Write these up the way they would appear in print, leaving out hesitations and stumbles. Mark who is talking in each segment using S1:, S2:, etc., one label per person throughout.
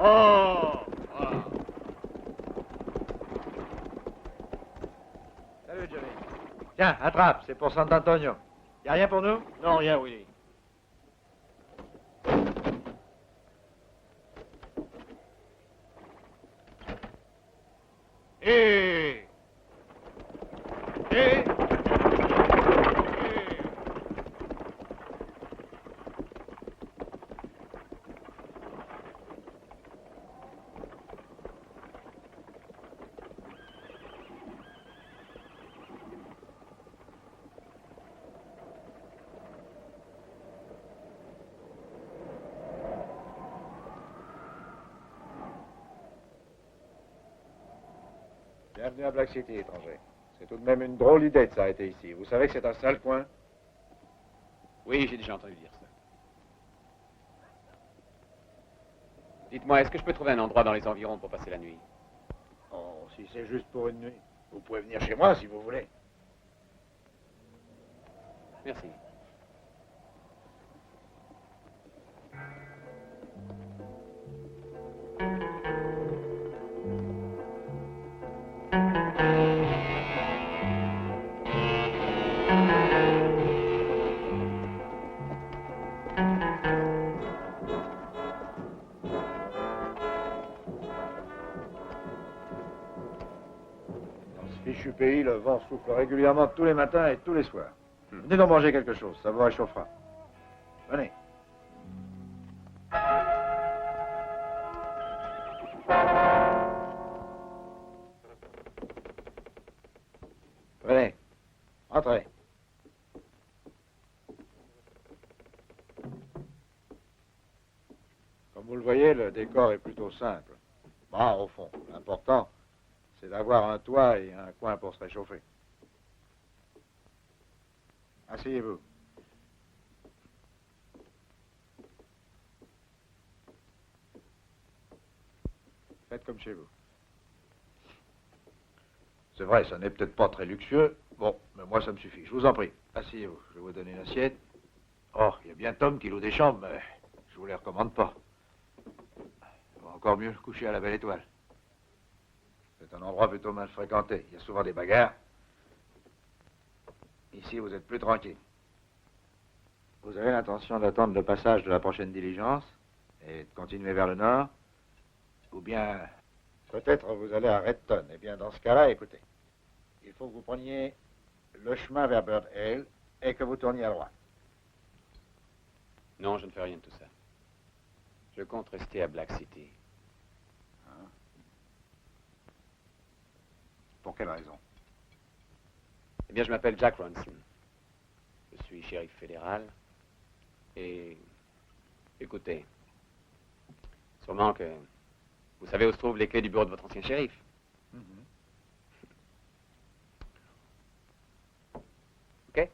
S1: Oh! Voilà. Salut, Johnny. Tiens, attrape, c'est pour Sant'Antonio. Y a rien pour nous?
S2: Non, rien, Willy.
S1: Et... Et... Bienvenue à Black City, étranger. C'est tout de même une drôle idée de s'arrêter ici. Vous savez que c'est un sale coin?
S2: Oui, j'ai déjà entendu dire ça. Dites-moi, est-ce que je peux trouver un endroit dans les environs pour passer la nuit?
S1: Oh, si c'est juste pour une nuit. Vous pouvez venir chez moi si vous voulez.
S2: Merci.
S1: Fichu pays, le vent souffle régulièrement tous les matins et tous les soirs. Venez donc manger quelque chose, ça vous réchauffera. Venez. Venez. Entrez. Comme vous le voyez, le décor est plutôt simple. Bon, au fond, l'important, c'est d'avoir un toit et un coin pour se réchauffer. Asseyez-vous. Faites comme chez vous. C'est vrai, ça n'est peut-être pas très luxueux. Bon, mais moi, ça me suffit. Je vous en prie. Asseyez-vous. Je vais vous donner une assiette. Oh, il y a bien Tom qui loue des chambres, mais je vous les recommande pas. Il va encore mieux coucher à la Belle Étoile. C'est un endroit plutôt mal fréquenté. Il y a souvent des bagarres. Ici, vous êtes plus tranquille. Vous avez l'intention d'attendre le passage de la prochaine diligence et de continuer vers le nord? Ou bien, peut-être vous allez à Redton. Eh bien, dans ce cas-là, écoutez. Il faut que vous preniez le chemin vers Bird Hill et que vous tourniez à droite.
S2: Non, je ne fais rien de tout ça. Je compte rester à Black City.
S1: Hein? Pour quelle raison?
S2: Eh bien, je m'appelle Jack Ronson. Je suis shérif fédéral. Et... écoutez, sûrement que vous savez où se trouvent les clés du bureau de votre ancien shérif. OK?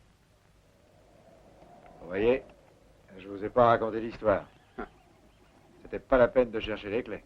S1: Vous voyez, je vous ai pas raconté l'histoire. C'était pas la peine de chercher les clés.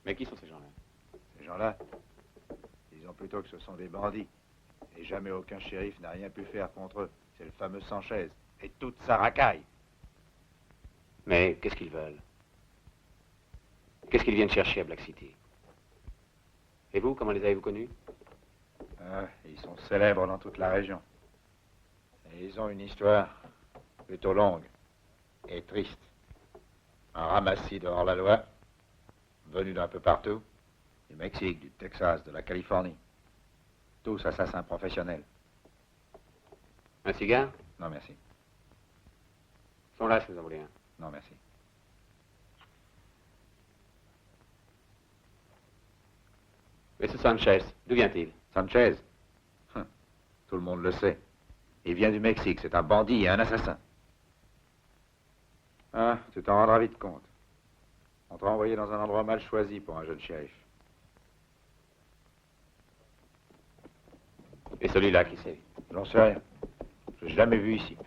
S2: Mais qui sont ces gens-là?
S1: Ces gens-là, disons plutôt que ce sont des bandits. Et jamais aucun shérif n'a rien pu faire contre eux. C'est le fameux Sanchez. Et toute sa racaille.
S2: Mais qu'est-ce qu'ils veulent? Qu'est-ce qu'ils viennent chercher à Black City? Et vous, comment les avez-vous connus?
S1: Ils sont célèbres dans toute la région. Et ils ont une histoire plutôt longue et triste. Un ramassis de hors-la-loi, venu d'un peu partout, du Mexique, du Texas, de la Californie. Tous assassins professionnels.
S2: Un cigare?
S1: Non, merci.
S2: Ils sont là, si vous en voulez un.
S1: Non, merci.
S2: Mais ce Sanchez, d'où vient-il?
S1: Sanchez? Tout le monde le sait. Il vient du Mexique, c'est un bandit et un assassin. Ah, tu t'en rendras vite compte. On t'a envoyé dans un endroit mal choisi pour un jeune shérif.
S2: Et celui-là, qui c'est?
S1: J'en sais rien. Je l'ai jamais vu ici.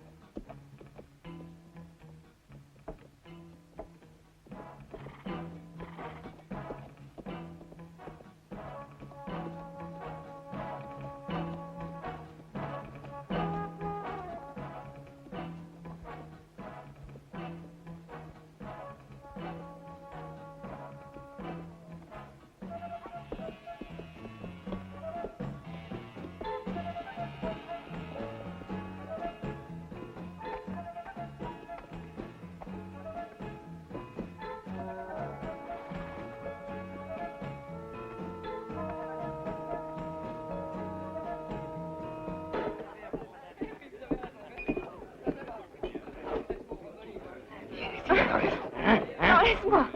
S3: No, laisse-moi.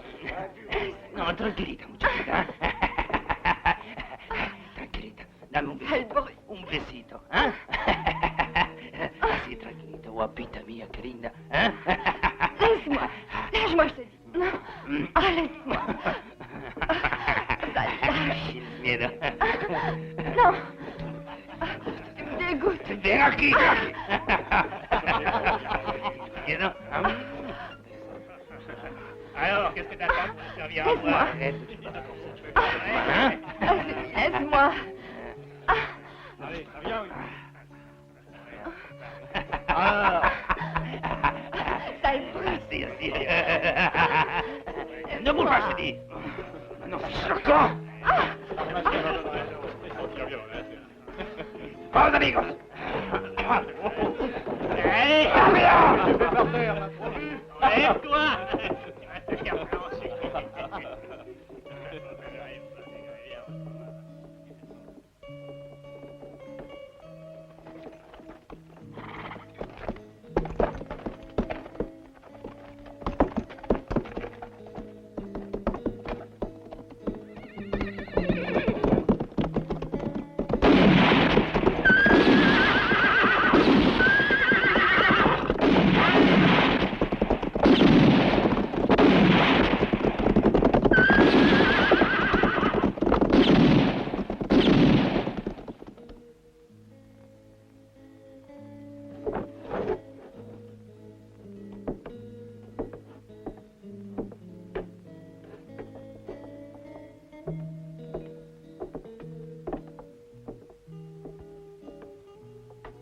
S4: No, tranquillita, muchachita. Tranquillita. Dame un besito. Un besito. ¿Eh? Así, tranquilita, guapita mía, querida. ¿Eh?
S3: Laisse-moi. Lâche-moi, je te dis. Non. Ah, laisse-moi. Ça lâche.
S4: Sin miedo.
S3: Non. Dégoûte.
S4: Ven aquí. Miedo. Alors, qu'est-ce que t'attends pour servir à moi? Arrête, tu vas pas
S3: Ah, laisse-moi.
S4: Allez, viens.
S3: Ça le brûle.
S4: Así. Ne bouge pas, je te dis. Non, fiche le camp. Vamos, amigos. Allez, viens. Lève-toi.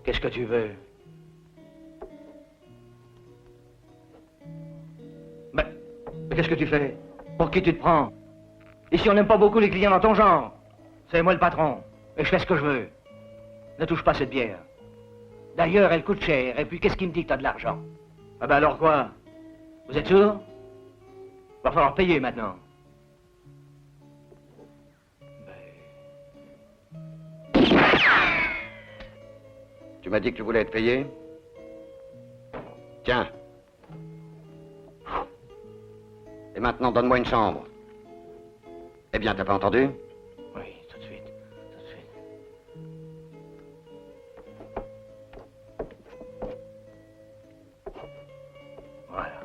S4: Qu'est-ce que tu veux? Mais qu'est-ce que tu fais? Pour qui tu te prends? Ici, on n'aime pas beaucoup les clients dans ton genre. C'est moi le patron, et je fais ce que je veux. Ne touche pas cette bière. D'ailleurs, elle coûte cher, et puis qu'est-ce qui me dit que t'as de l'argent? Ah ben alors quoi? Vous êtes sûr? Va falloir payer maintenant.
S1: Tu m'as dit que tu voulais être payé? Tiens. Et maintenant, donne-moi une chambre. Eh bien, t'as pas entendu?
S4: Oui, tout de suite, tout de suite. Voilà.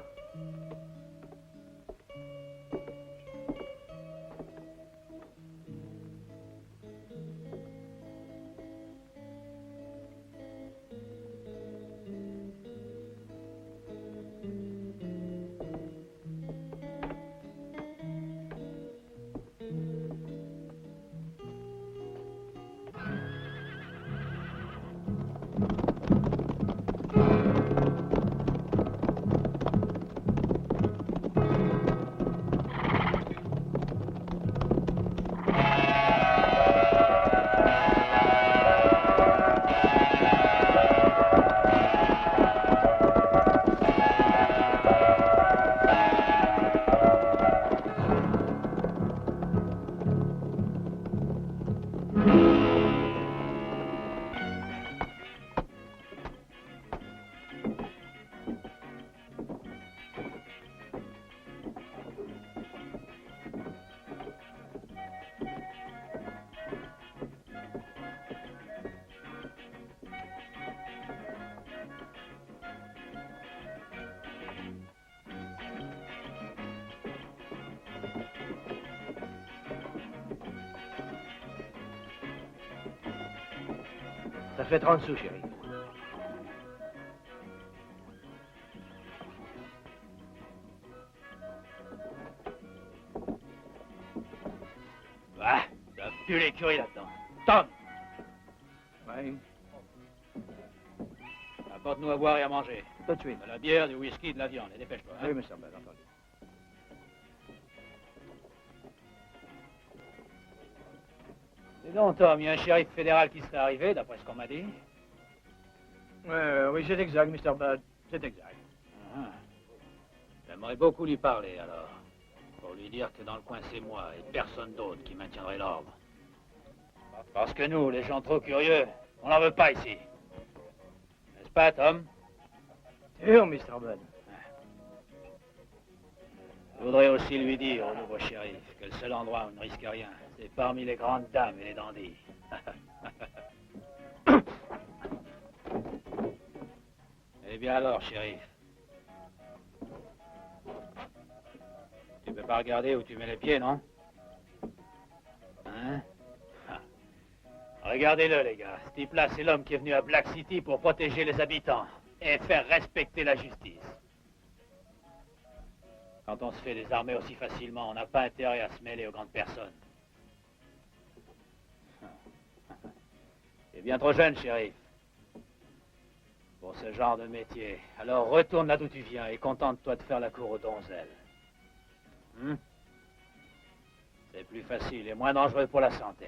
S4: Ça fait 30 sous, chérie.
S5: Ah, ça pue l'écurie là-dedans. Tom!
S4: Oui,
S5: Apporte-nous à boire et à manger.
S4: tout de suite.
S5: De la bière, du whisky, de la viande. Et dépêche-toi. Hein?
S4: Oui, Mr. Bell, entendu.
S5: Dis donc, Tom, il y a un shérif fédéral qui serait arrivé, d'après ce qu'on m'a dit.
S4: Oui, c'est exact, Mr. Bud. C'est exact.
S5: Ah. J'aimerais beaucoup lui parler, alors. Pour lui dire que dans le coin, c'est moi et personne d'autre qui maintiendrait l'ordre. Parce que nous, les gens trop curieux, on n'en veut pas ici. N'est-ce pas, Tom?
S4: Sûr, Mr. Bud.
S5: Je voudrais aussi lui dire au nouveau shérif que le seul endroit où il ne risque rien, c'est parmi les grandes dames et les dandys. Eh bien alors, shérif. Tu peux pas regarder où tu mets les pieds, non? Hein? Ah. Regardez-le, les gars. Ce type-là, c'est l'homme qui est venu à Black City pour protéger les habitants et faire respecter la justice. Quand on se fait désarmer aussi facilement, on n'a pas intérêt à se mêler aux grandes personnes. T'es bien trop jeune, shérif, pour ce genre de métier. Alors retourne là d'où tu viens et contente-toi de faire la cour aux donzelles. C'est plus facile et moins dangereux pour la santé.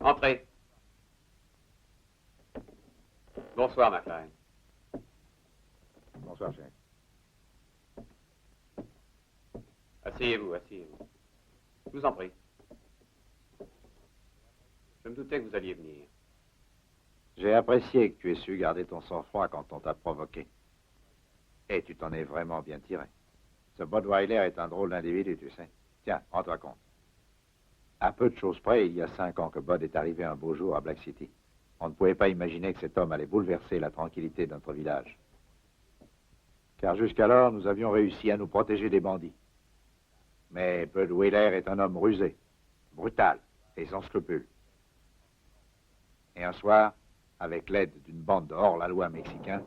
S2: Entrez. Bonsoir, McLean.
S1: Bonsoir, chef.
S2: Asseyez-vous, asseyez-vous. Je vous en prie. Je me doutais que vous alliez venir.
S1: J'ai apprécié que tu aies su garder ton sang-froid quand on t'a provoqué. Et tu t'en es vraiment bien tiré. Ce Budweiler est un drôle d'individu, tu sais. Tiens, rends-toi compte. À peu de choses près, il y a 5 ans que Bud est arrivé un beau jour à Black City. On ne pouvait pas imaginer que cet homme allait bouleverser la tranquillité de notre village. Car jusqu'alors, nous avions réussi à nous protéger des bandits. Mais Bud Wheeler est un homme rusé, brutal et sans scrupules. Et un soir, avec l'aide d'une bande de hors-la-loi mexicains,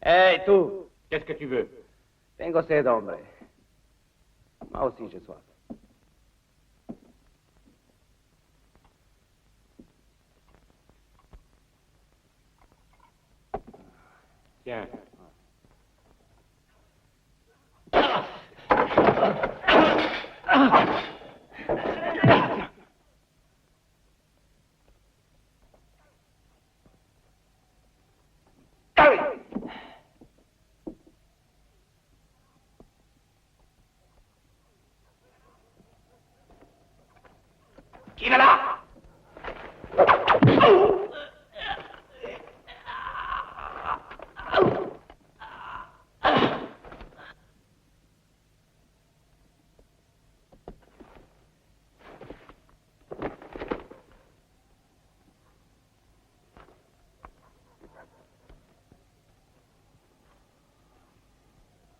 S2: Hey, tú.
S4: Qu'est-ce que tu veux?
S2: Tengo sed, hombre. Moi aussi, j'ai soif.
S4: Tiens.
S2: Qui est là?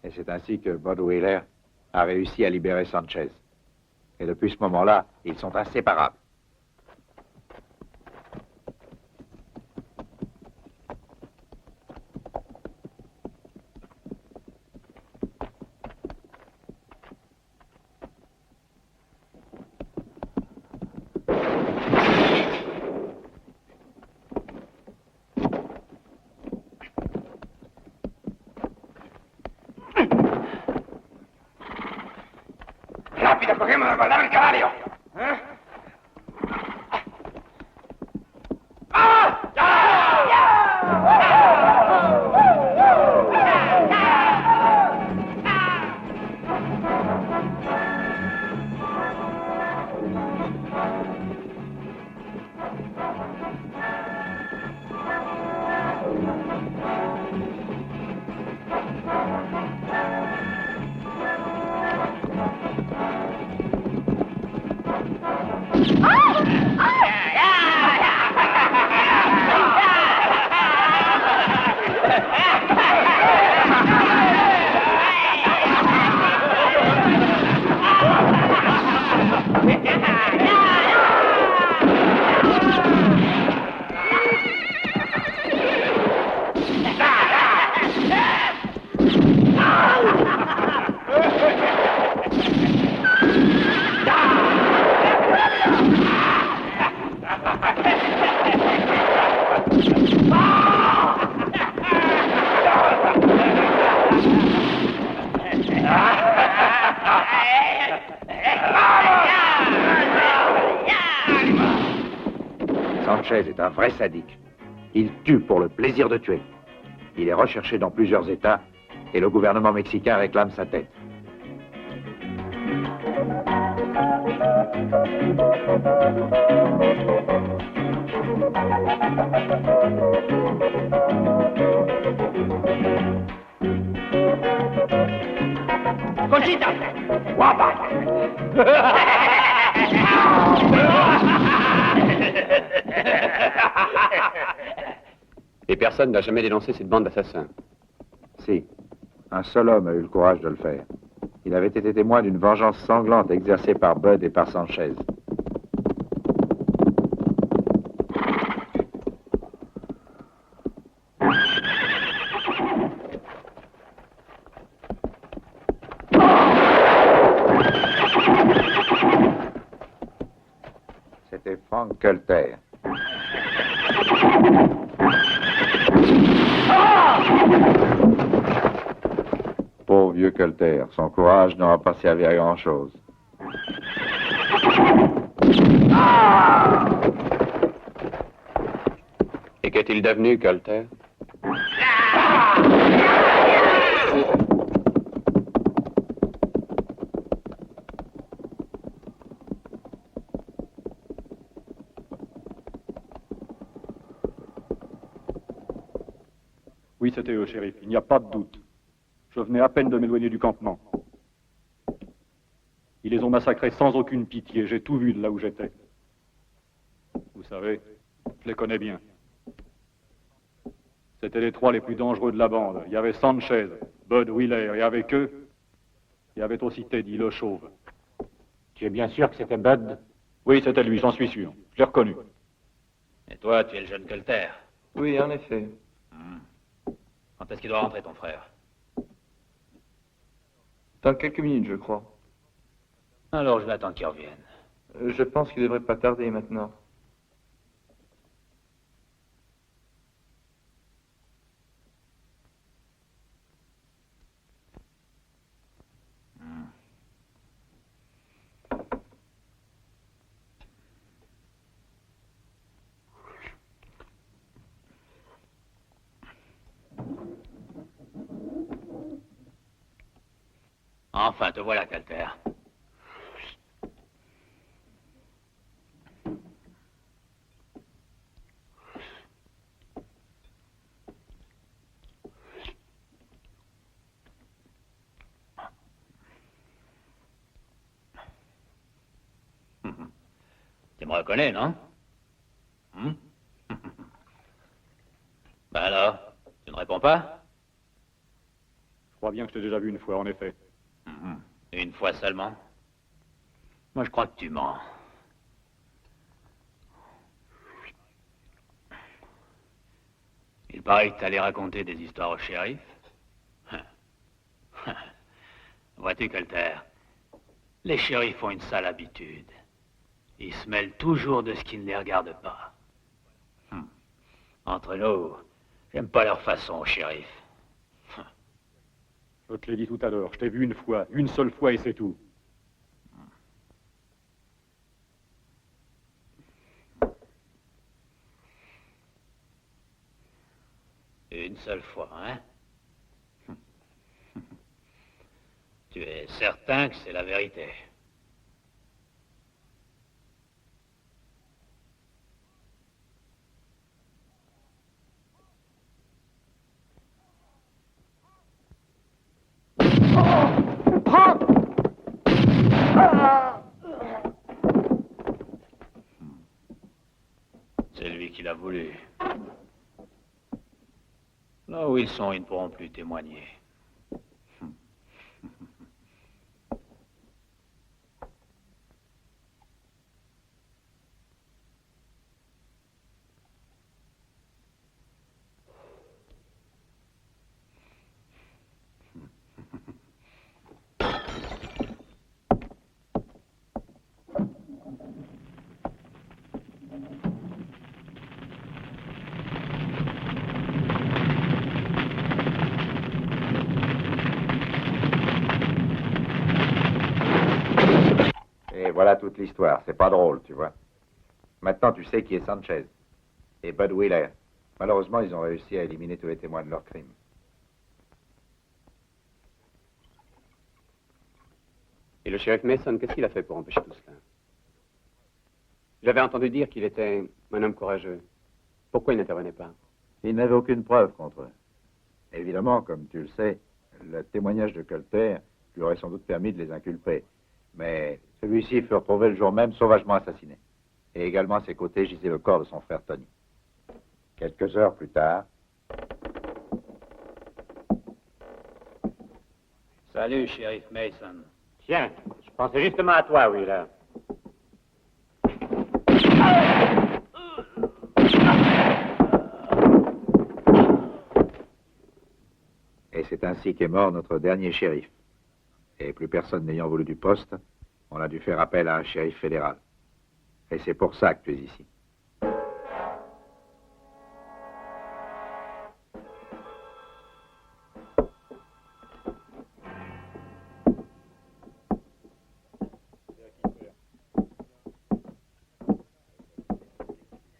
S1: Et c'est ainsi que Bud Wheeler a réussi à libérer Sanchez. Et depuis ce moment-là, ils sont inséparables.
S2: Rápido, cogemos a guardar el caballo. ¿Eh?
S1: Sanchez est un vrai sadique. Il tue pour le plaisir de tuer. Il est recherché dans plusieurs États et le gouvernement mexicain réclame sa tête.
S2: Conchita! Guapa!
S6: Et personne n'a jamais dénoncé cette bande d'assassins.
S1: Si, un seul homme a eu le courage de le faire. Il avait été témoin d'une vengeance sanglante exercée par Bud et par Sanchez. C'était Frank Culter. Pauvre vieux Culter, son courage n'aura pas servi à grand-chose.
S6: Et qu'est-il devenu, Culter?
S7: Oui, c'était eux, shérif. Il n'y a pas de doute. Je venais à peine de m'éloigner du campement. Ils les ont massacrés sans aucune pitié. J'ai tout vu de là où j'étais. Vous savez, je les connais bien. C'étaient les trois les plus dangereux de la bande. Il y avait Sanchez, Bud Wheeler, et avec eux, il y avait aussi Teddy, le chauve.
S5: Tu es bien sûr que c'était Bud?
S7: Oui, c'était lui, j'en suis sûr. Je l'ai reconnu.
S5: Et toi, tu es le jeune Colter?
S8: Oui, en effet.
S5: Quand est-ce qu'il doit rentrer, ton frère?
S8: Dans quelques minutes, je crois.
S5: Alors, je vais attendre qu'il revienne.
S8: Je pense qu'il devrait pas tarder maintenant.
S5: Enfin, te voilà, Colter. Tu me reconnais, non? Ben alors, tu ne réponds pas?
S7: Je crois bien que je t'ai déjà vu une fois, en effet.
S5: Une fois seulement? Moi, je crois que tu mens. Il paraît que tu allais raconter des histoires au shérif. Vois-tu, Colter, les shérifs ont une sale habitude. Ils se mêlent toujours de ce qui ne les regarde pas. Entre nous, j'aime pas leur façon, shérif.
S7: Je te l'ai dit tout à l'heure, je t'ai vu une seule fois et c'est tout.
S5: Une seule fois, hein? Tu es certain que c'est la vérité? C'est lui qui l'a voulu. Là où ils sont, ils ne pourront plus témoigner.
S1: Et voilà toute l'histoire. C'est pas drôle, tu vois. Maintenant, tu sais qui est Sanchez et Bud Wheeler. Malheureusement, ils ont réussi à éliminer tous les témoins de leur crime.
S6: Et le shérif Mason, qu'est-ce qu'il a fait pour empêcher tout cela? J'avais entendu dire qu'il était un homme courageux. Pourquoi il n'intervenait pas?
S1: Il n'avait aucune preuve contre eux. Évidemment, comme tu le sais, le témoignage de Colter lui aurait sans doute permis de les inculper. Mais celui-ci fut retrouvé le jour même sauvagement assassiné. Et également à ses côtés gisait le corps de son frère Tony. Quelques heures plus tard...
S5: Salut, shérif Mason.
S2: Tiens, je pensais justement à toi, Wheeler.
S1: Et c'est ainsi qu'est mort notre dernier shérif. Et plus personne n'ayant voulu du poste, on a dû faire appel à un shérif fédéral. Et c'est pour ça que tu es ici.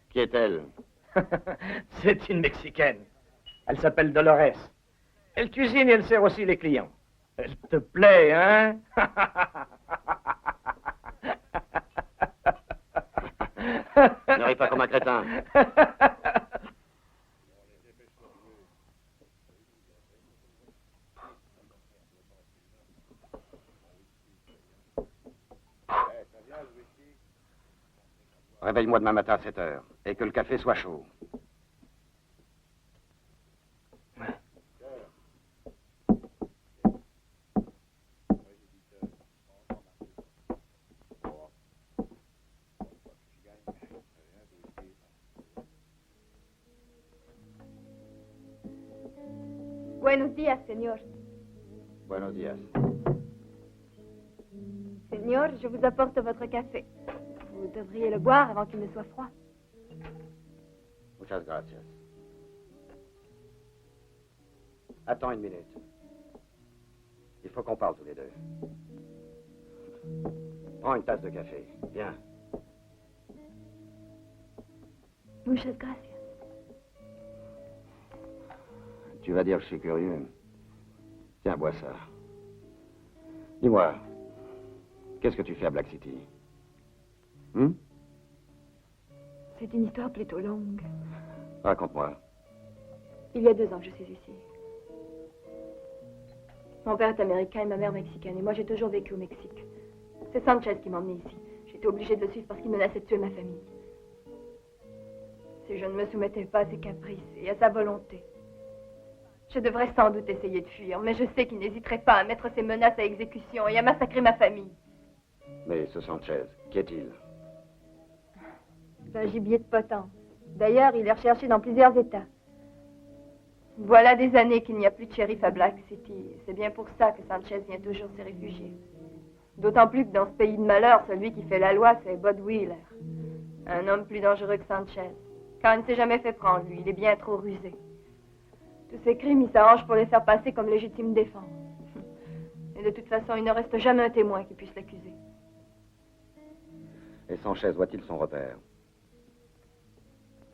S2: Qui est-elle?
S4: C'est une Mexicaine. Elle s'appelle Dolores. Elle cuisine et elle sert aussi les clients. Elle te plaît, hein?
S2: Ne ris pas comme un crétin.
S1: Réveille-moi demain matin à 7 heures. Et que le café soit chaud.
S3: Buenos días, señor.
S1: Buenos días.
S3: Señor, je vous apporte votre café. Vous devriez le boire avant qu'il ne soit froid.
S1: Muchas gracias. Attends une minute. Il faut qu'on parle tous les deux. Prends une tasse de café. Viens.
S3: Muchas gracias.
S1: Tu vas dire que je suis curieux. Tiens, bois ça. Dis-moi, qu'est-ce que tu fais à Black City?
S3: C'est une histoire plutôt longue.
S1: Raconte-moi.
S3: Il y a 2 ans que je suis ici. Mon père est américain et ma mère mexicaine. Et moi, j'ai toujours vécu au Mexique. C'est Sanchez qui m'a emmené ici. J'étais obligée de le suivre parce qu'il menaçait de tuer ma famille. Si je ne me soumettais pas à ses caprices et à sa volonté, je devrais sans doute essayer de fuir. Mais je sais qu'il n'hésiterait pas à mettre ses menaces à exécution et à massacrer ma famille.
S1: Mais ce Sanchez, qui est-il?
S3: C'est un gibier de potence. D'ailleurs, il est recherché dans plusieurs États. Voilà des années qu'il n'y a plus de shérif à Black City. C'est bien pour ça que Sanchez vient toujours se réfugier. D'autant plus que dans ce pays de malheur, celui qui fait la loi, c'est Bud Wheeler. Un homme plus dangereux que Sanchez. Car il ne s'est jamais fait prendre, lui. Il est bien trop rusé. Tous ces crimes, il s'arrange pour les faire passer comme légitime défense. Et de toute façon, il ne reste jamais un témoin qui puisse l'accuser.
S1: Et Sanchez voit-il son repère?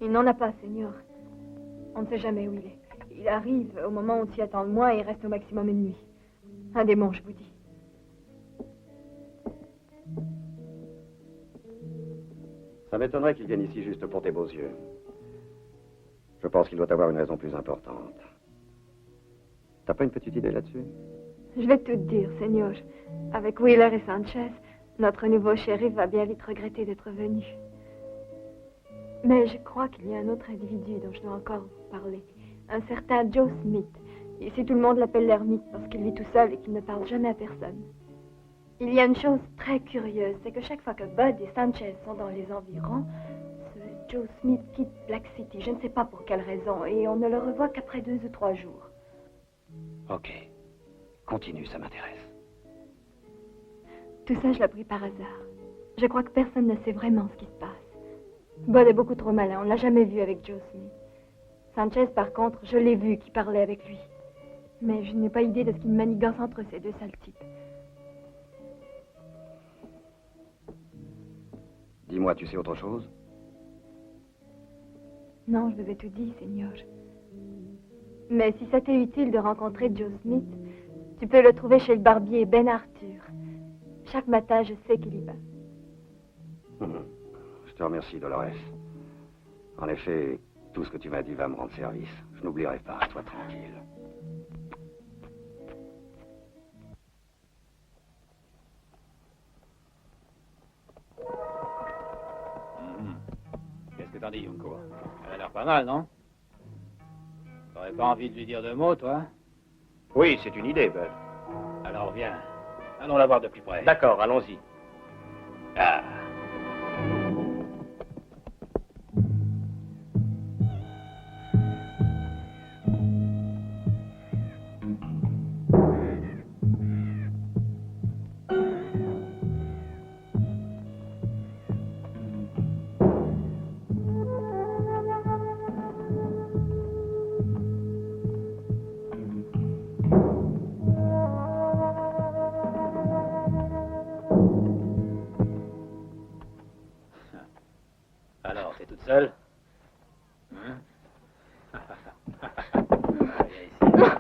S3: Il n'en a pas, Seigneur. On ne sait jamais où il est. Il arrive au moment où on s'y attend le moins et il reste au maximum une nuit. Un démon, je vous dis.
S1: Ça m'étonnerait qu'il vienne ici juste pour tes beaux yeux. Je pense qu'il doit avoir une raison plus importante. T'as pas une petite idée là-dessus?
S3: Je vais tout te dire, Seigneur. Avec Wheeler et Sanchez, notre nouveau shérif va bien vite regretter d'être venu. Mais je crois qu'il y a un autre individu dont je dois encore vous parler. Un certain Joe Smith. Ici, tout le monde l'appelle l'ermite parce qu'il vit tout seul et qu'il ne parle jamais à personne. Il y a une chose très curieuse, c'est que chaque fois que Bud et Sanchez sont dans les environs, ce Joe Smith quitte Black City. Je ne sais pas pour quelle raison, et on ne le revoit qu'après 2 ou 3 jours.
S1: Ok. Continue, ça m'intéresse.
S3: Tout ça, je l'ai appris par hasard. Je crois que personne ne sait vraiment ce qui se passe. Bud est beaucoup trop malin, on ne l'a jamais vu avec Joe Smith. Sanchez, par contre, je l'ai vu qui parlait avec lui. Mais je n'ai pas idée de ce qu'il manigance entre ces 2 sales types.
S1: Dis-moi, tu sais autre chose?
S3: Non, je vous ai tout dit, Seigneur. Mais si ça t'est utile de rencontrer Joe Smith, tu peux le trouver chez le barbier Ben Arthur. Chaque matin, je sais qu'il y va.
S1: Je te remercie, Dolores. En effet, tout ce que tu m'as dit va me rendre service. Je n'oublierai pas, sois tranquille.
S5: Qu'est-ce que t'en dis, Yunko? Elle a l'air pas mal, non? T'aurais pas envie de lui dire 2 mots, toi?
S1: Oui, c'est une idée, Bud.
S5: Alors viens, allons la voir de plus près.
S1: D'accord, allons-y.
S5: Ah. Alors, t'es toute seule? Hein?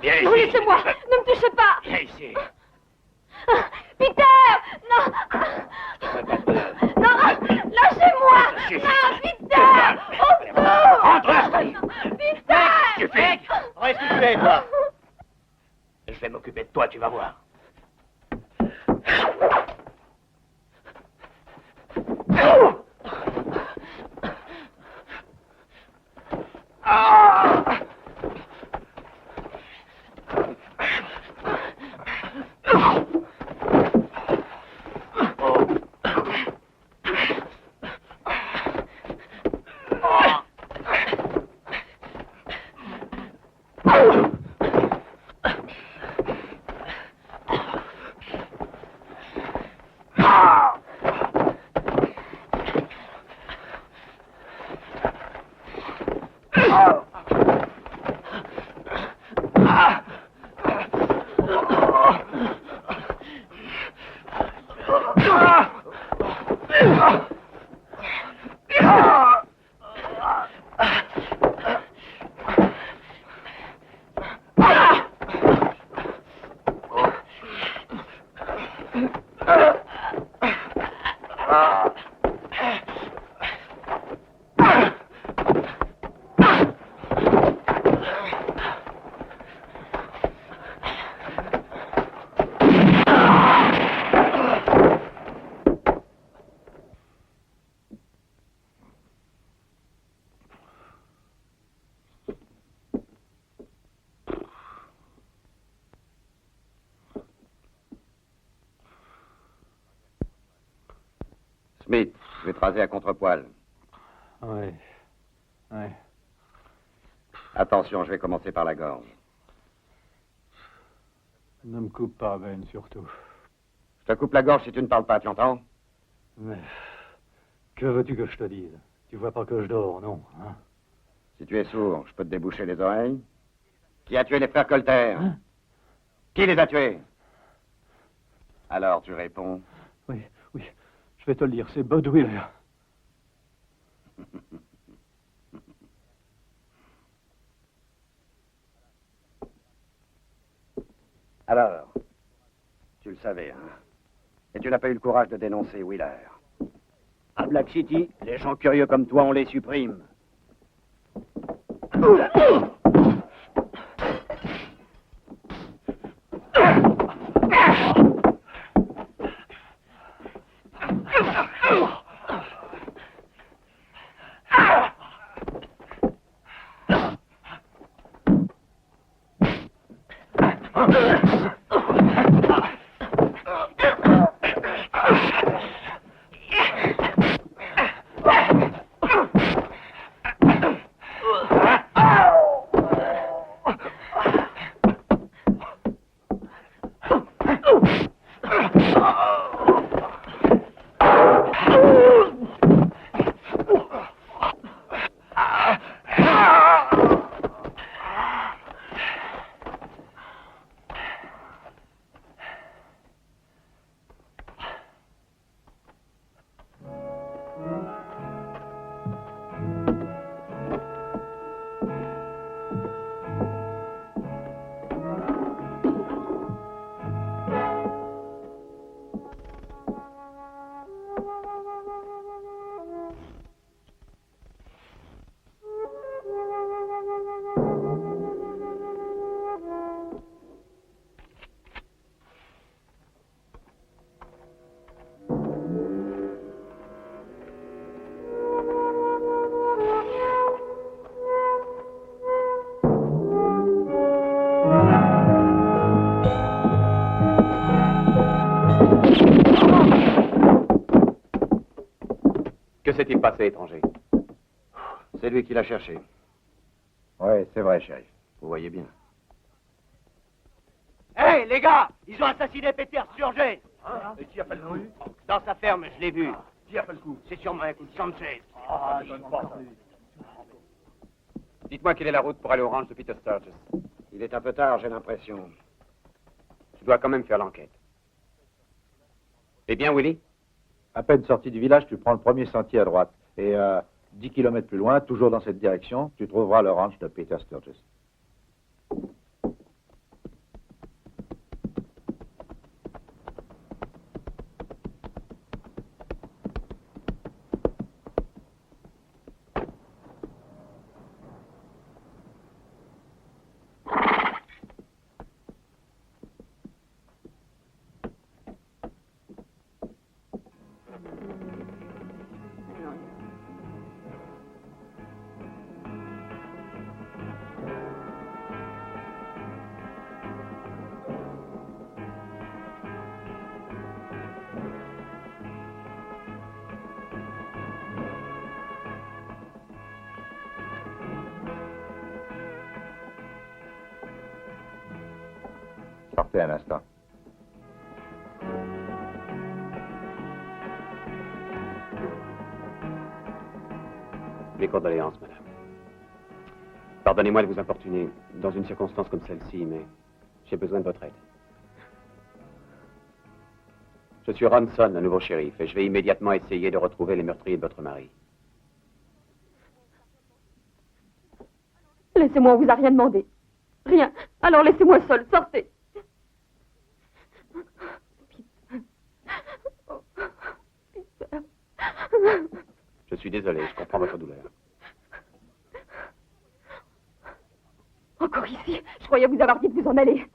S5: Viens ici.
S3: Non, laissez-moi! Ne me touchez pas!
S5: Viens ici.
S3: Peter! Non!
S5: Je te fais pas peur.
S3: Non! Lâchez-moi! Non, Peter! Au secours!
S5: Entre!
S3: Peter!
S5: Suffit! Reste où tu es, toi! Je vais m'occuper de toi, tu vas voir.
S2: Smith, je vais te raser à contre-poil.
S7: Oui. Oui.
S2: Attention, je vais commencer par la gorge.
S7: Ne me coupe pas, Ben, surtout.
S2: Je te coupe la gorge si tu ne parles pas, tu entends?
S7: Mais que veux-tu que je te dise? Tu vois pas que je dors, non, hein?
S2: Si tu es sourd, je peux te déboucher les oreilles. Qui a tué les frères Colter?
S7: Hein?
S2: Qui les a tués? Alors tu réponds.
S7: Oui, oui, je vais te le dire, c'est Bud Wheeler.
S2: Alors, tu le savais, hein? Et tu n'as pas eu le courage de dénoncer Wheeler. À Black City, les gens curieux comme toi, on les supprime.
S6: Que s'est-il passé, étranger?
S2: C'est lui qui l'a cherché. Oui, c'est vrai, shérif. Vous voyez bien.
S4: Hé, hey, les gars, ils ont assassiné Peter Sturges.
S9: Hein? Et qui a fait le coup?
S4: Dans sa ferme, je l'ai vu.
S9: Qui a fait le coup?
S4: C'est sûrement un coup de Sanchez.
S9: Ah, je donne pas ça.
S6: Dites-moi quelle est la route pour aller au ranch de Peter Sturges.
S2: Il est un peu tard, j'ai l'impression.
S6: Je dois quand même faire l'enquête. Eh bien, Willie?
S1: À peine sorti du village, tu prends le premier sentier à droite. Et 10 kilomètres plus loin, toujours dans cette direction, tu trouveras le ranch de Peter Sturges. Sortez un instant.
S6: Mes condoléances, madame. Pardonnez-moi de vous importuner dans une circonstance comme celle-ci, mais j'ai besoin de votre aide. Je suis Ronson, le nouveau shérif, et je vais immédiatement essayer de retrouver les meurtriers de votre mari.
S3: Laissez-moi, on vous a rien demandé. Rien. Alors laissez-moi seule, sortez.
S6: Je suis désolé, je comprends votre douleur.
S3: Encore ici? Je croyais vous avoir dit de vous en aller.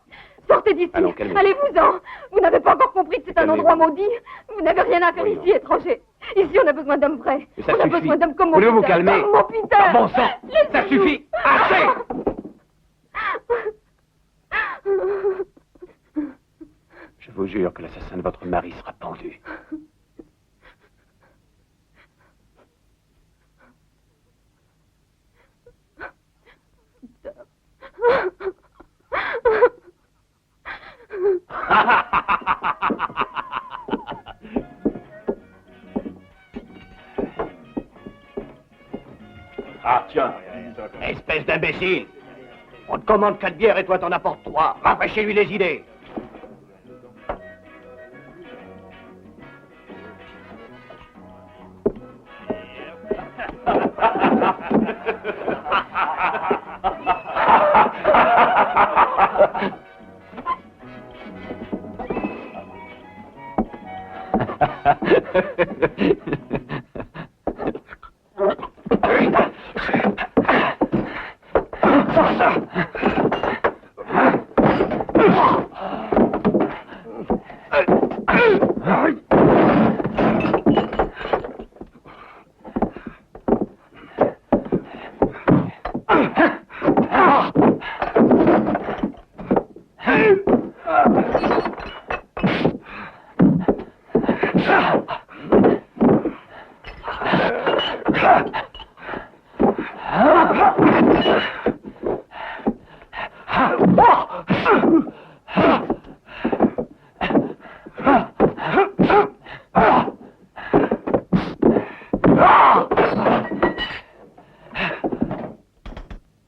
S3: Sortez d'ici.
S6: Allons, calmez-vous.
S3: Allez-vous-en. Vous n'avez pas encore compris que c'est un endroit maudit. Vous n'avez rien à faire
S6: Voyons.
S3: ici, étranger. Ici, on a besoin d'hommes vrais.
S6: Mais ça
S3: on a
S6: suffit.
S3: besoin d'hommes comme mon
S6: Voulez-vous vous
S3: Peter.
S6: calmer?
S3: Comme mon Peter.
S6: Ah, bon sang, ça
S3: Laissez-nous.
S6: suffit. Assez! Je vous jure que l'assassin de votre mari sera pendu.
S4: Ah, tiens, espèce d'imbécile. On te commande 4 bières et toi t'en apportes 3. Rafraîchis-lui les idées.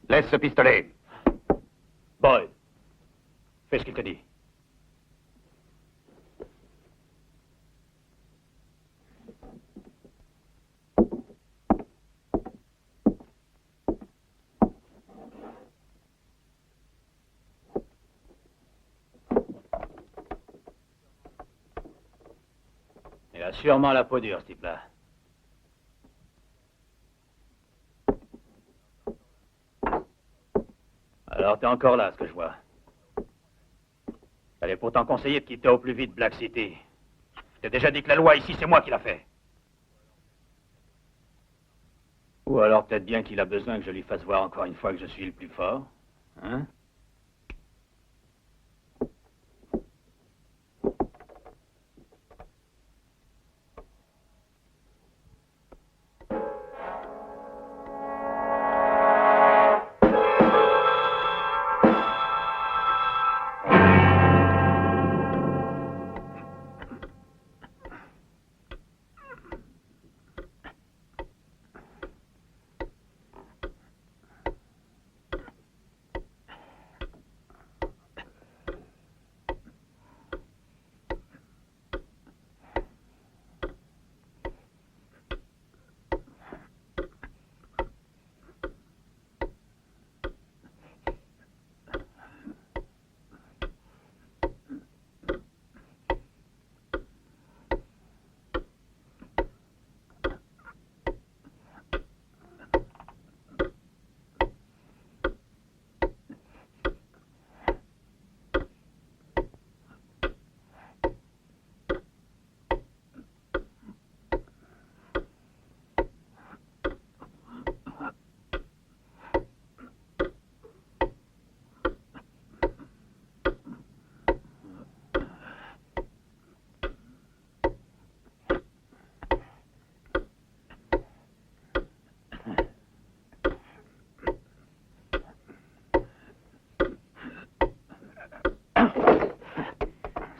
S5: Laisse ce pistolet.
S4: Boyd, fais ce qu'il te dit.
S5: Il a sûrement la peau dure, ce type-là. Alors, t'es encore là, ce que je vois. Fallait pourtant conseiller de quitter au plus vite Black City. Je t'ai déjà dit que la loi ici, c'est moi qui l'a fait. Ou alors peut-être bien qu'il a besoin que je lui fasse voir encore une fois que je suis le plus fort. Hein?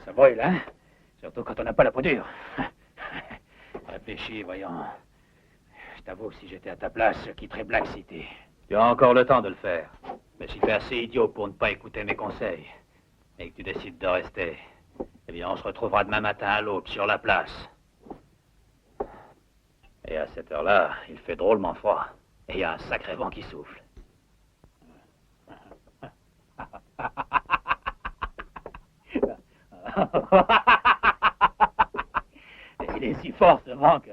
S5: Ça brûle, hein? Surtout quand on n'a pas la peau dure. Réfléchis, voyons. Je t'avoue, si j'étais à ta place, je quitterais Black City. Tu as encore le temps de le faire. Mais si tu es assez idiot pour ne pas écouter mes conseils, et que tu décides de rester, Eh bien, on se retrouvera demain matin à l'aube sur la place. Et à cette heure-là, il fait drôlement froid. Et il y a un sacré vent qui souffle. Il est si fort ce vent que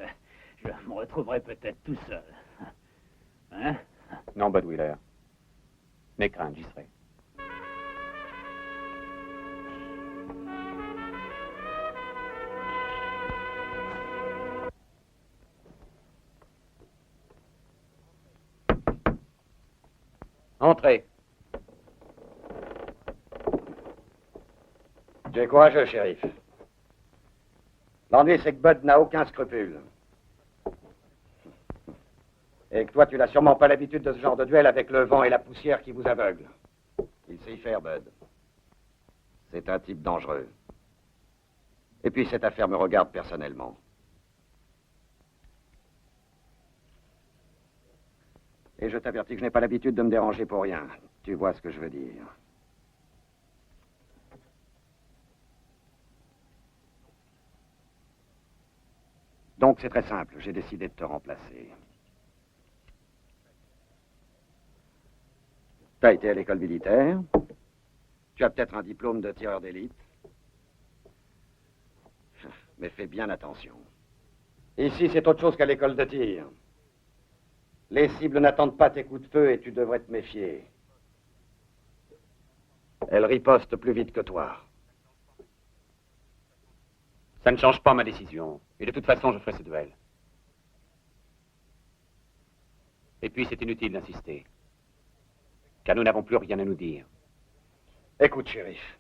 S5: je me retrouverai peut-être tout seul. Hein?
S6: Non, Bud Wheeler. N'aie crainte, j'y serai. Entrez.
S1: Tu es courageux, shérif. L'ennui, c'est que Bud n'a aucun scrupule. Et que toi, tu n'as sûrement pas l'habitude de ce genre de duel avec le vent et la poussière qui vous aveuglent. Il sait y faire, Bud. C'est un type dangereux. Et puis, cette affaire me regarde personnellement. Et je t'avertis que je n'ai pas l'habitude de me déranger pour rien. Tu vois ce que je veux dire. Donc, c'est très simple. J'ai décidé de te remplacer. Tu as été à l'école militaire. Tu as peut-être un diplôme de tireur d'élite. Mais fais bien attention. Ici, c'est autre chose qu'à l'école de tir. Les cibles n'attendent pas tes coups de feu et tu devrais te méfier. Elles ripostent plus vite que toi.
S6: Ça ne change pas ma décision. Et de toute façon, je ferai ce duel. Et puis, c'est inutile d'insister. Car nous n'avons plus rien à nous dire.
S1: Écoute, shérif.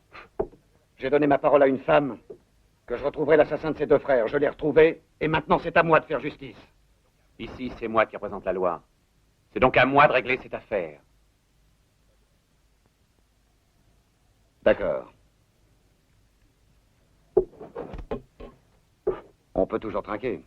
S1: J'ai donné ma parole à une femme que je retrouverai l'assassin de ses deux frères. Je l'ai retrouvé et maintenant c'est à moi de faire justice.
S6: Ici, c'est moi qui représente la loi. C'est donc à moi de régler cette affaire.
S1: D'accord. On peut toujours trinquer.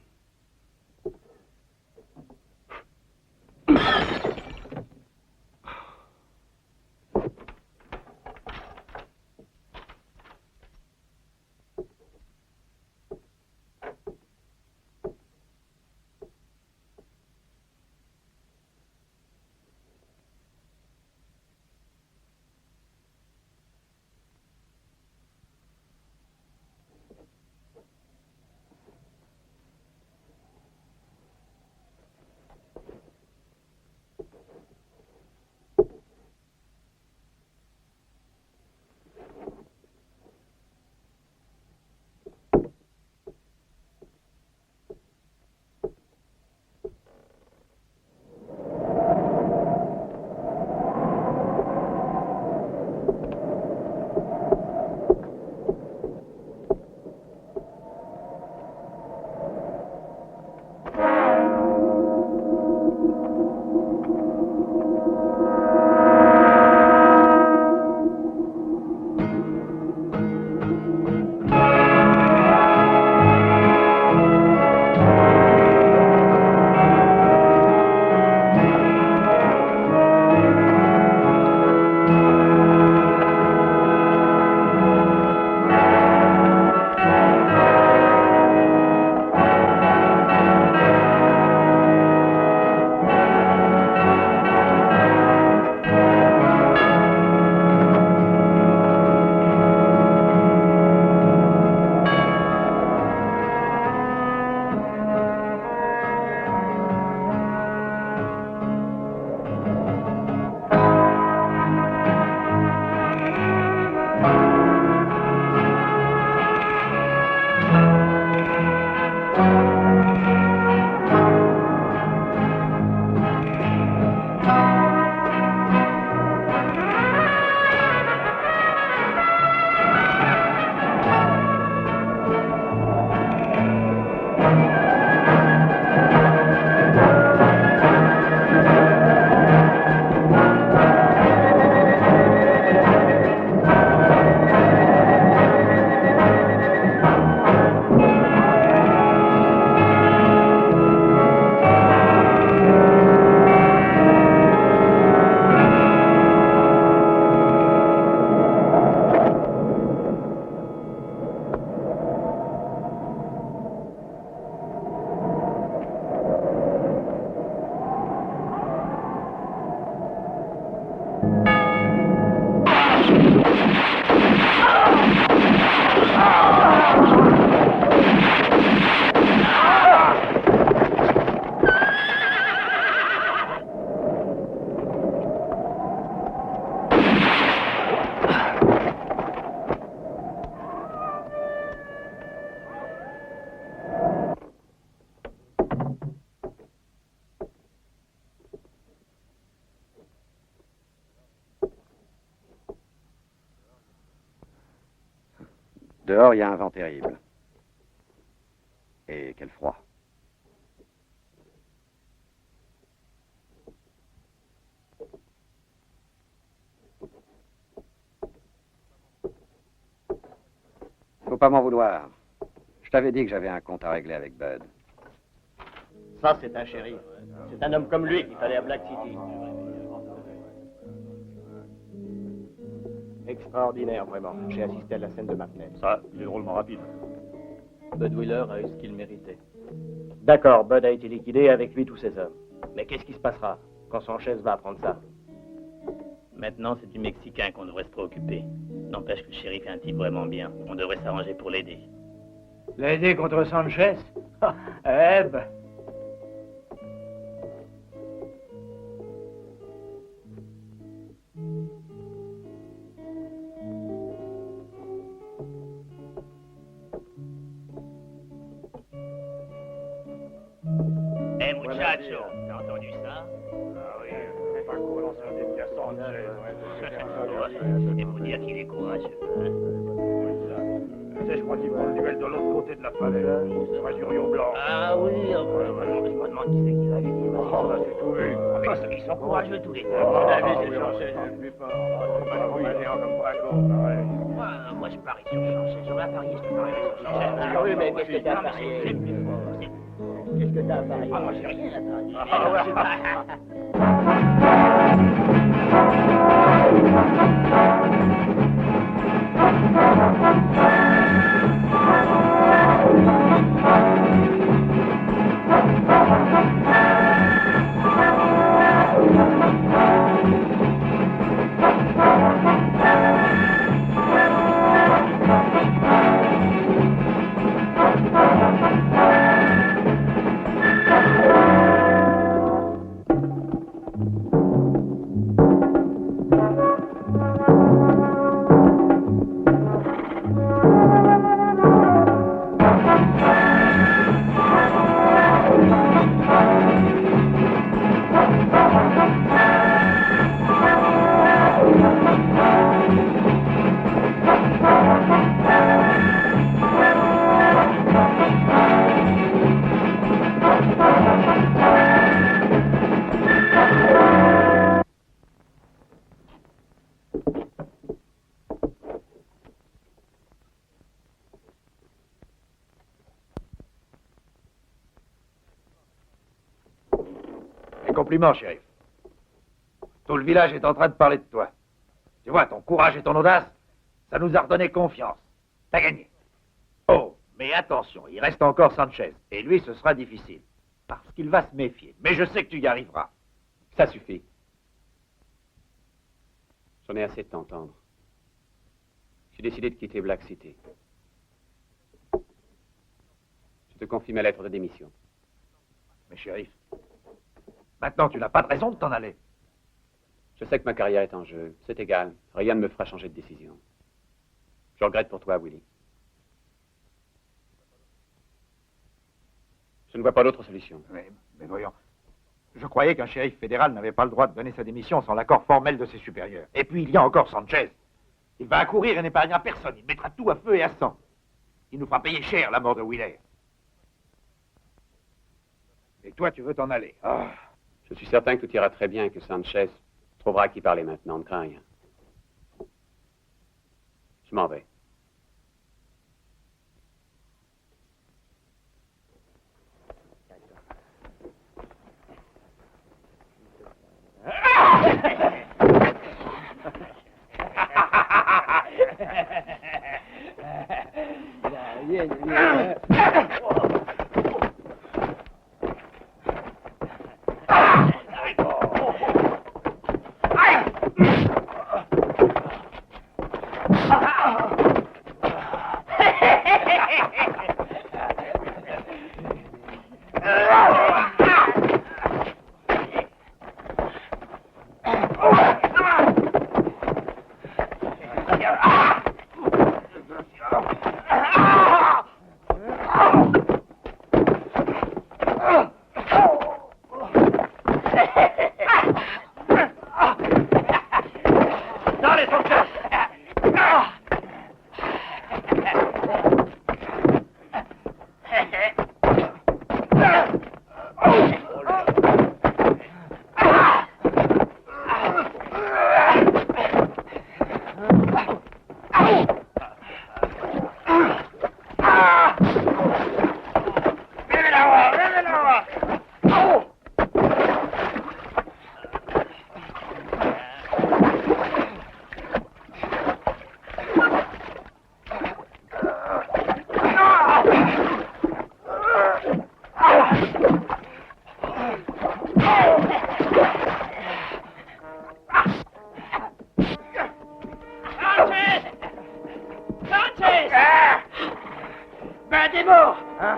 S10: Dehors, il y a un vent terrible. Et quel froid. Faut pas m'en vouloir. Je t'avais dit que j'avais un compte à régler avec Bud.
S11: Ça, c'est un shérif. C'est un homme comme lui qu'il fallait à Black City. Extraordinaire, vraiment. J'ai assisté à la scène de Martinez.
S9: Ça, il est drôlement rapide.
S11: Bud Wheeler a eu ce qu'il méritait. D'accord, Bud a été liquidé et avec lui tous ses hommes. Mais qu'est-ce qui se passera quand Sanchez va apprendre ça?
S12: Maintenant, c'est du Mexicain qu'on devrait se préoccuper. N'empêche que le shérif est un type vraiment bien. On devrait s'arranger pour l'aider.
S4: L'aider contre Sanchez? Eh ben...
S12: Eh, muchacho, t'as entendu ça?
S9: Ah oui, pas cool, on se dit qu'il y a Sanchez.
S12: Et pour dire qu'il est courageux, hein?
S9: Tu sais, je crois qu'il prend le duel de l'autre côté de la falaise. C'est pas du Rio Blanc.
S12: Ah oui, je me demande qui c'est qui va gagner.
S9: Oh, bah, c'est tout vu.
S12: Ils sont courageux tous les deux.
S9: C'est Sanchez, c'est le plus fort. C'est pas comme Braco, pareil.
S12: Moi, je parie sur Sanchez. J'aurais parié, je te parierais sur Sanchez.
S11: Ah oui, mais qu'est-ce que t'as à parier?
S12: C'est le plus fort.
S11: Qu'est-ce que t'as à parier?
S12: Ah, moi, j'ai rien à parier.
S1: Compliments, shérif. Tout le village est en train de parler de toi. Tu vois, ton courage et ton audace, ça nous a redonné confiance. T'as gagné. Oh, mais attention, il reste encore Sanchez. Et lui, ce sera difficile. Parce qu'il va se méfier. Mais je sais que tu y arriveras.
S6: Ça suffit. J'en ai assez de t'entendre. J'ai décidé de quitter Black City. Je te confie ma lettre de démission.
S1: Mais shérif, maintenant, tu n'as pas de raison de t'en aller.
S6: Je sais que ma carrière est en jeu. C'est égal. Rien ne me fera changer de décision. Je regrette pour toi, Willie. Je ne vois pas d'autre solution.
S1: Mais voyons, je croyais qu'un shérif fédéral n'avait pas le droit de donner sa démission sans l'accord formel de ses supérieurs. Et puis, il y a encore Sanchez. Il va accourir et n'épargnera personne. Il mettra tout à feu et à sang. Il nous fera payer cher la mort de Wheeler. Et toi, tu veux t'en aller. Oh.
S6: Je suis certain que tout ira très bien et que Sanchez trouvera à qui parler maintenant. Ne crains rien. Je m'en vais.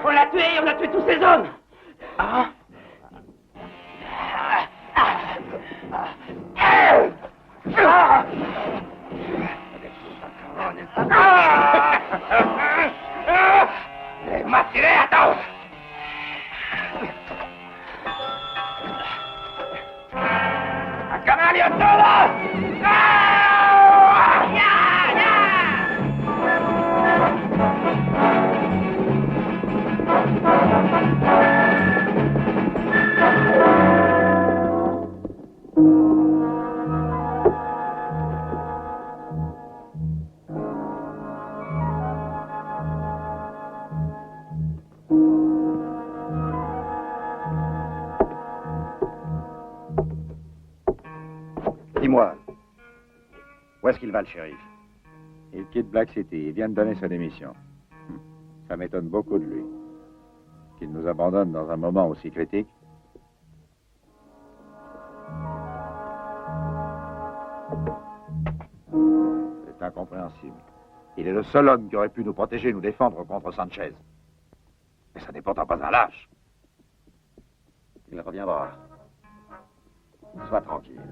S11: On l'a tué, on a tué tous ces hommes. Ah.
S9: Martiré, attends! ¡Canalio todos!
S10: Dis-moi, où est-ce qu'il va, le shérif?
S1: Il quitte Black City. Il vient de donner sa démission. Ça m'étonne beaucoup de lui. Qu'il nous abandonne dans un moment aussi critique. C'est incompréhensible. Il est le seul homme qui aurait pu nous protéger, nous défendre contre Sanchez. Mais ça n'est pourtant pas un lâche.
S10: Il reviendra. Sois tranquille.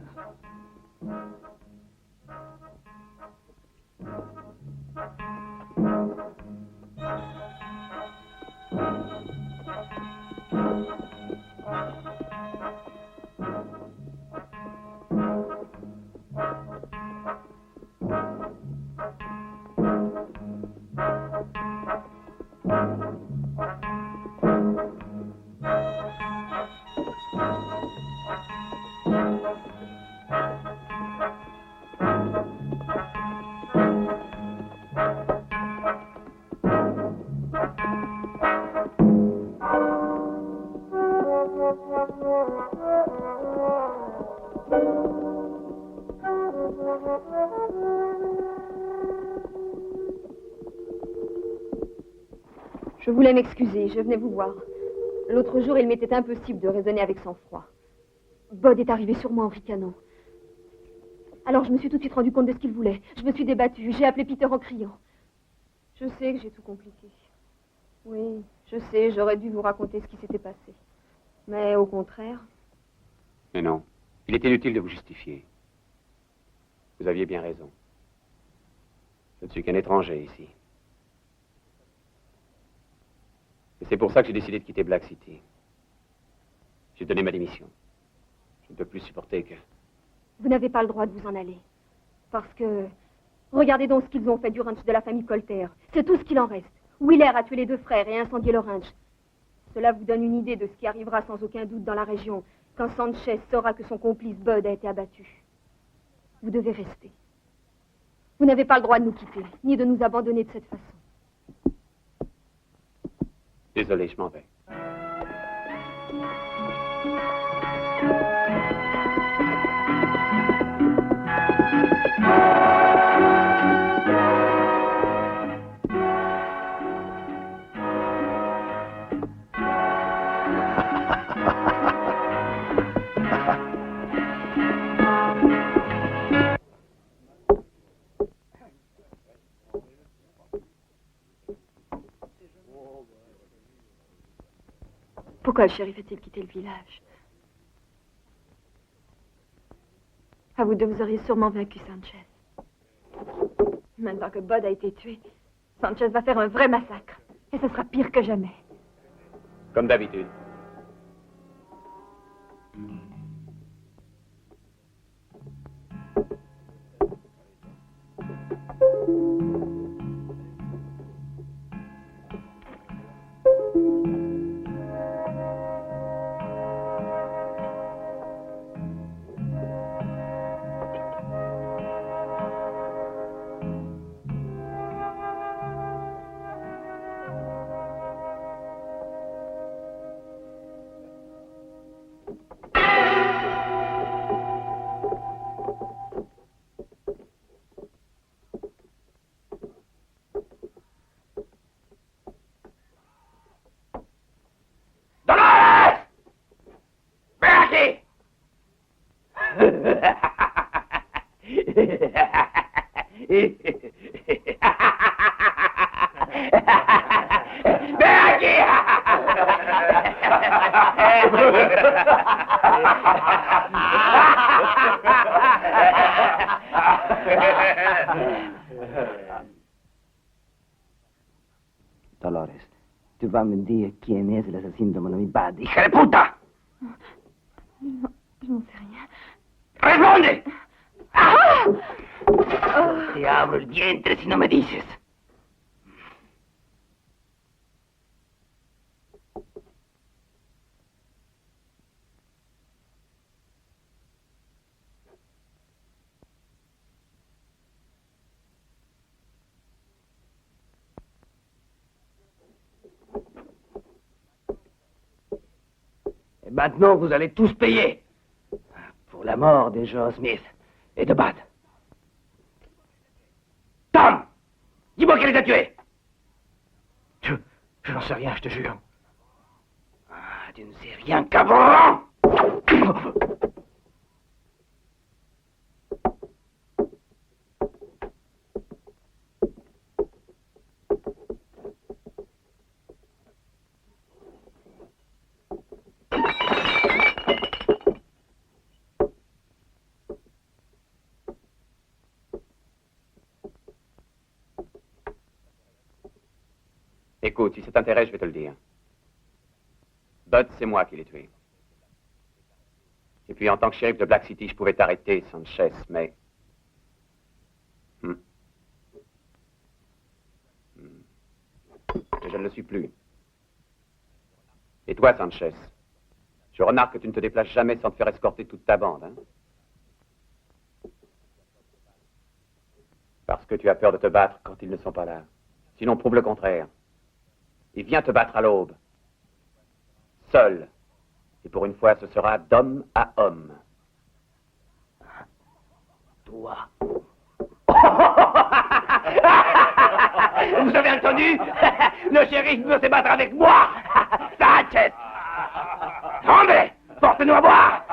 S3: Je voulais m'excuser, je venais vous voir. L'autre jour, il m'était impossible de raisonner avec sang-froid. Bod est arrivé sur moi en ricanant. Alors je me suis tout de suite rendu compte de ce qu'il voulait. Je me suis débattue, j'ai appelé Peter en criant. Je sais que j'ai tout compliqué. Oui, je sais, j'aurais dû vous raconter ce qui s'était passé. Mais au contraire...
S6: Mais non, il est inutile de vous justifier. Vous aviez bien raison. Je ne suis qu'un étranger ici. Et c'est pour ça que j'ai décidé de quitter Black City. J'ai donné ma démission. Je ne peux plus supporter que...
S3: Vous n'avez pas le droit de vous en aller. Parce que... Regardez donc ce qu'ils ont fait du ranch de la famille Colter. C'est tout ce qu'il en reste. Wheeler a tué les 2 frères et incendié le ranch. Cela vous donne une idée de ce qui arrivera sans aucun doute dans la région quand Sanchez saura que son complice Bud a été abattu. Vous devez rester. Vous n'avez pas le droit de nous quitter, ni de nous abandonner de cette façon.
S6: Désolé, je m'en vais.
S3: Pourquoi le shérif a-t-il quitté le village? À vous deux, vous auriez sûrement vaincu Sanchez. Maintenant que Bud a été tué, Sanchez va faire un vrai massacre. Et ce sera pire que jamais.
S6: Comme d'habitude.
S4: Dolores, tu vas me dire qui est l'assassine de mon ami Bad. Hija de puta!
S3: Non, je n'en sais rien.
S4: ¡Responde!
S3: Oh.
S4: Te abro el vientre si no me dices. Et maintenant, vous allez tous payer pour la mort de Joe Smith et de Bad. Tom! Dis-moi qui les a tués! Je n'en sais rien, je te jure. Ah, tu ne sais rien, cabron!
S6: Écoute, si ça t'intéresse, je vais te le dire. Bud, c'est moi qui l'ai tué. Et puis, en tant que shérif de Black City, je pouvais t'arrêter, Sanchez, mais... Mais je ne le suis plus. Et toi, Sanchez, je remarque que tu ne te déplaces jamais sans te faire escorter toute ta bande, hein? Parce que tu as peur de te battre quand ils ne sont pas là. Sinon, prouve le contraire. Et viens te battre à l'aube. Seul. Et pour une fois, ce sera d'homme à homme.
S4: Toi. Vous avez entendu? Le shérif veut se battre avec moi. Sanchez. Hombre, porte-nous à boire.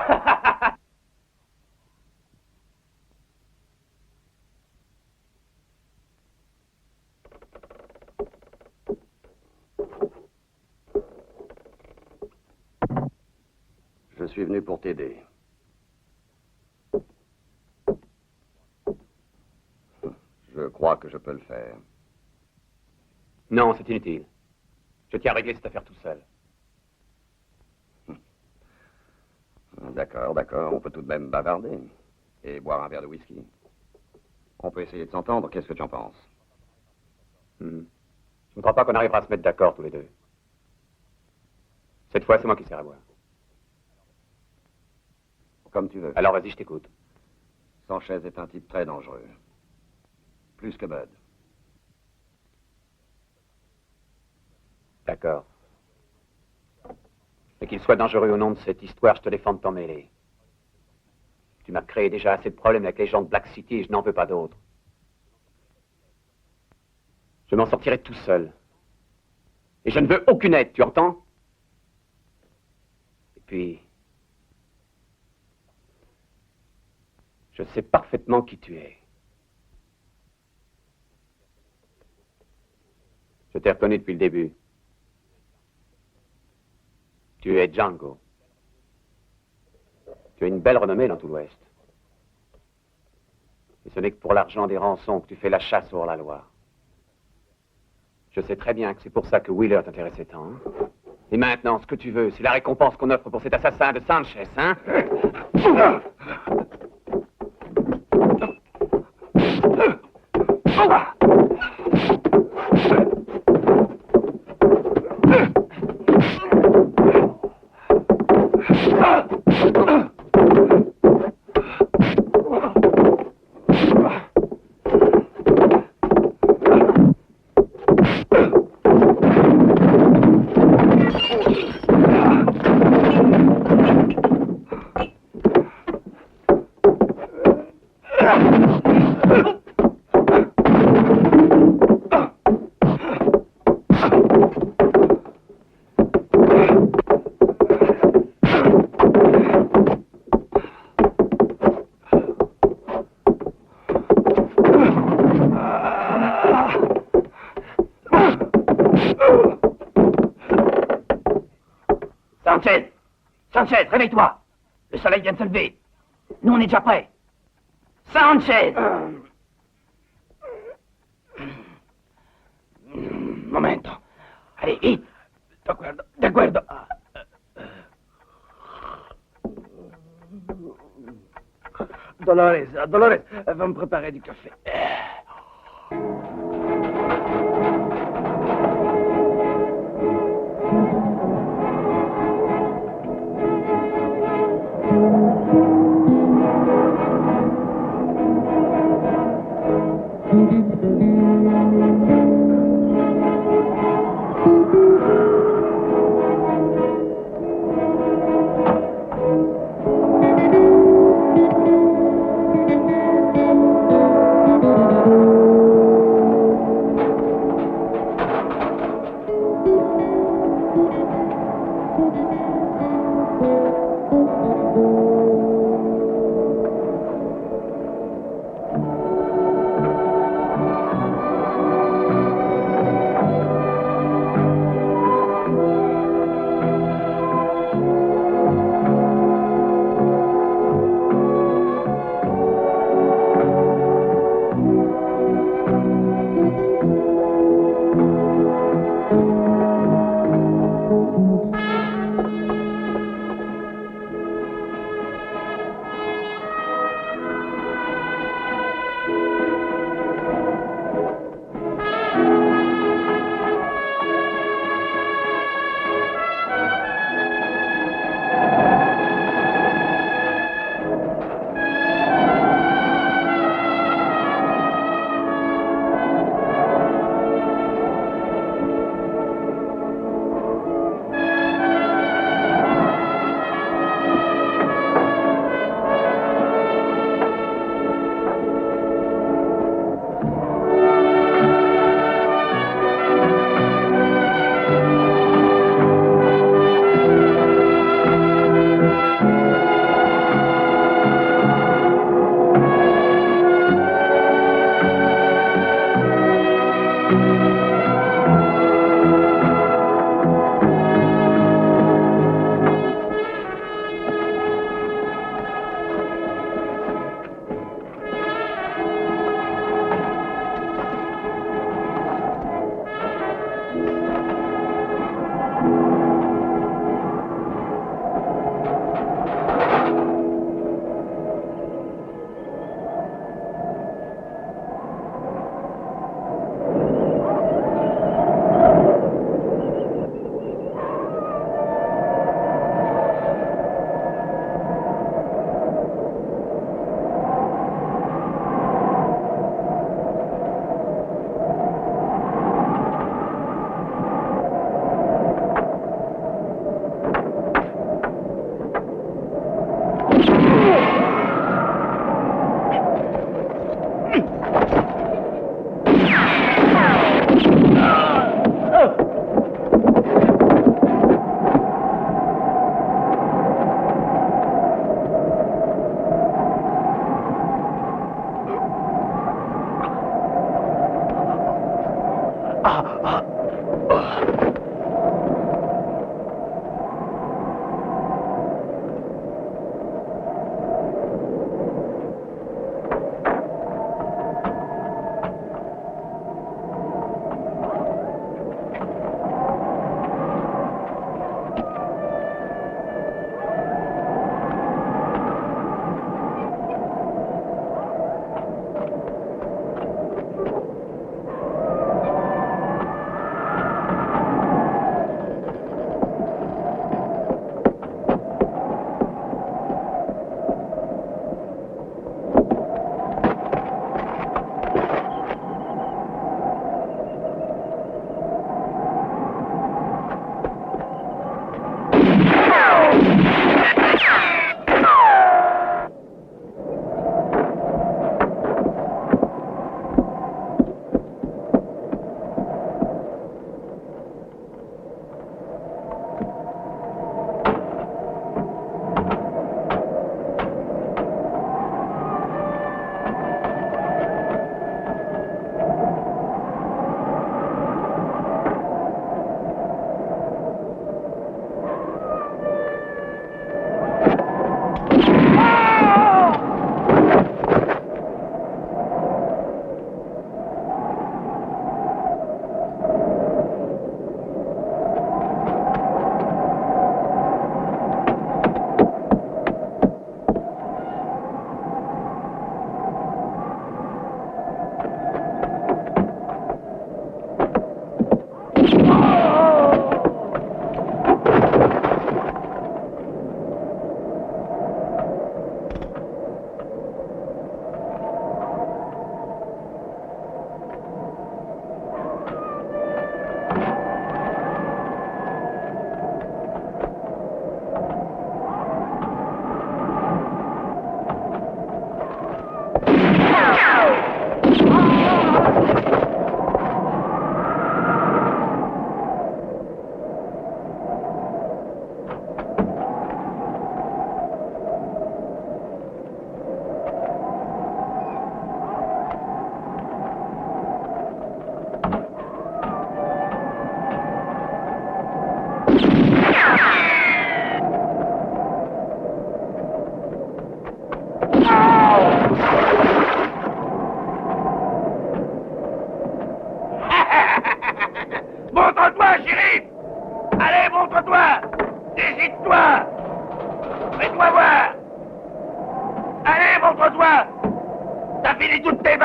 S10: Je suis venu pour t'aider. Je crois que je peux le faire.
S6: Non, c'est inutile. Je tiens à régler cette affaire tout seul.
S10: D'accord, d'accord. On peut tout de même bavarder. Et boire un verre de whisky. On peut essayer de s'entendre. Qu'est-ce que tu en penses?
S6: Je ne crois pas qu'on arrivera à se mettre d'accord tous les deux. Cette fois, c'est moi qui serai à boire.
S10: Comme tu veux.
S6: Alors vas-y, je t'écoute.
S10: Sanchez est un type très dangereux. Plus que Bud.
S6: D'accord. Mais qu'il soit dangereux ou non de cette histoire, je te défends de t'en mêler. Tu m'as créé déjà assez de problèmes avec les gens de Black City et je n'en veux pas d'autres. Je m'en sortirai tout seul. Et je ne veux aucune aide, tu entends? Et puis... je sais parfaitement qui tu es. Je t'ai reconnu depuis le début. Tu es Django. Tu as une belle renommée dans tout l'Ouest. Et ce n'est que pour l'argent des rançons que tu fais la chasse hors la loi. Je sais très bien que c'est pour ça que Wheeler t'intéressait tant. Hein? Et maintenant, ce que tu veux, c'est la récompense qu'on offre pour cet assassin de Sanchez, hein?
S4: Sanchez! Sanchez, réveille-toi. Le soleil vient de se lever. Nous, on est déjà prêts. Sanchez! Momento. Allez, vite. D'accordo. Dolores, va me préparer du café.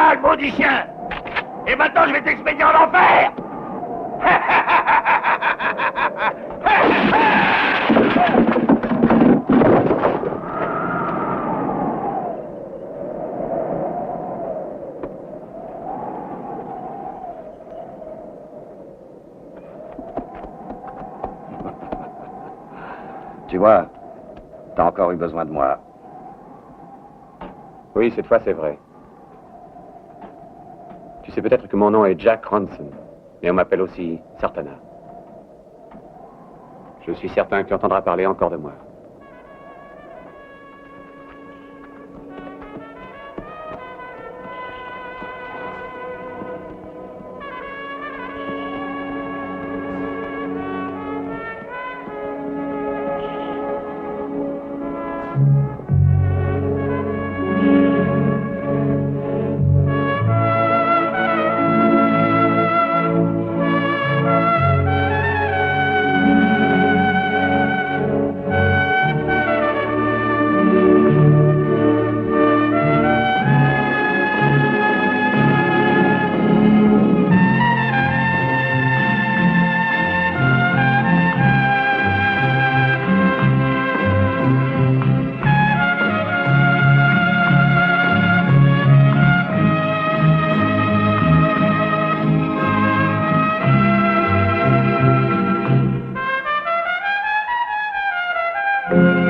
S9: sale, maudit chien! Et maintenant, je vais t'expédier en enfer!
S10: Tu vois, t'as encore eu besoin de moi.
S6: Oui, cette fois, c'est vrai. Tu sais peut-être que mon nom est Jack Ronson, mais on m'appelle aussi Sartana. Je suis certain que tu entendras parler encore de moi.
S13: Thank you.